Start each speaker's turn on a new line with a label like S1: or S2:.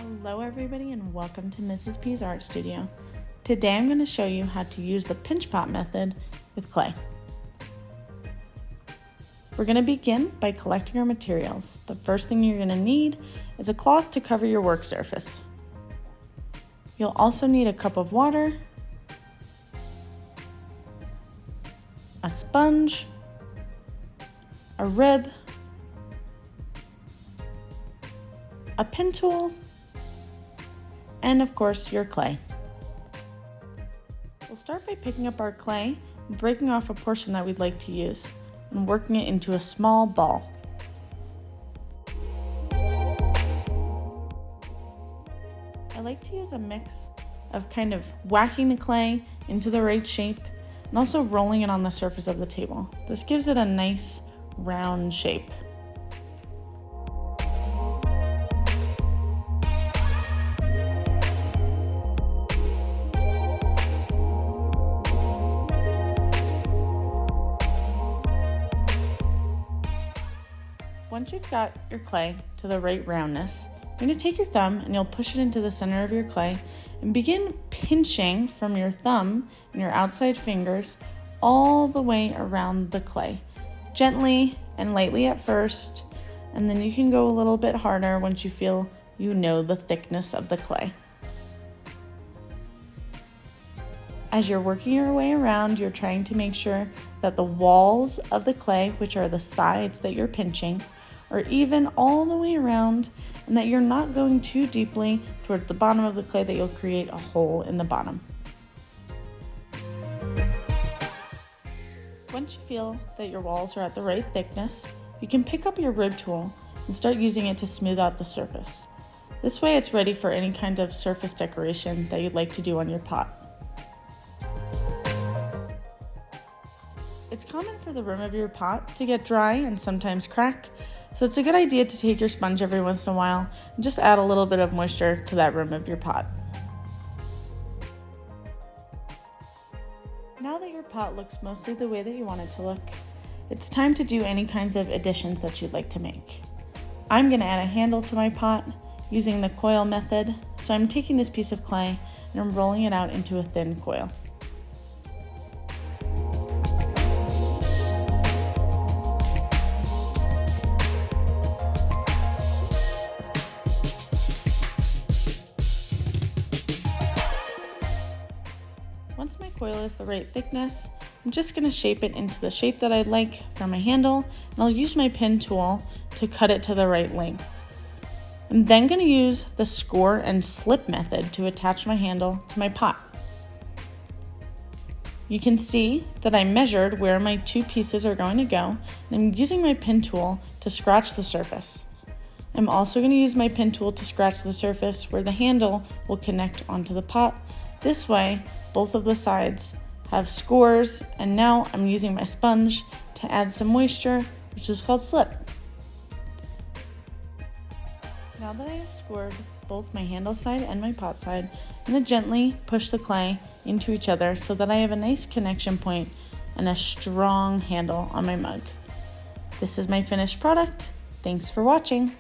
S1: Hello everybody and welcome to Mrs. P's Art Studio. Today I'm going to show you how to use the pinch pot method with clay. We're going to begin by collecting our materials. The first thing you're going to need is a cloth to cover your work surface. You'll also need a cup of water, a sponge, a rib, a pen tool, and of course your clay. We'll start by picking up our clay and breaking off a portion that we'd like to use and working it into a small ball. I like to use a mix of kind of whacking the clay into the right shape and also rolling it on the surface of the table. This gives it a nice round shape. Once you've got your clay to the right roundness, you're going to take your thumb and you'll push it into the center of your clay and begin pinching from your thumb and your outside fingers all the way around the clay. Gently and lightly at first, and then you can go a little bit harder once you feel you know the thickness of the clay. As you're working your way around, you're trying to make sure that the walls of the clay, which are the sides that you're pinching, are even all the way around, and that you're not going too deeply towards the bottom of the clay that you'll create a hole in the bottom. Once you feel that your walls are at the right thickness, you can pick up your rib tool and start using it to smooth out the surface. This way it's ready for any kind of surface decoration that you'd like to do on your pot. It's common for the rim of your pot to get dry and sometimes crack, so it's a good idea to take your sponge every once in a while and just add a little bit of moisture to that rim of your pot. Now that your pot looks mostly the way that you want it to look, it's time to do any kinds of additions that you'd like to make. I'm going to add a handle to my pot using the coil method, so I'm taking this piece of clay and I'm rolling it out into a thin coil. Once my coil is the right thickness, I'm just going to shape it into the shape that I'd like for my handle, and I'll use my pen tool to cut it to the right length. I'm then going to use the score and slip method to attach my handle to my pot. You can see that I measured where my two pieces are going to go, and I'm using my pen tool to scratch the surface. I'm also going to use my pen tool to scratch the surface where the handle will connect onto the pot. This way, both of the sides have scores, and now I'm using my sponge to add some moisture, which is called slip. Now that I have scored both my handle side and my pot side, I'm going to gently push the clay into each other so that I have a nice connection point and a strong handle on my mug. This is my finished product. Thanks for watching.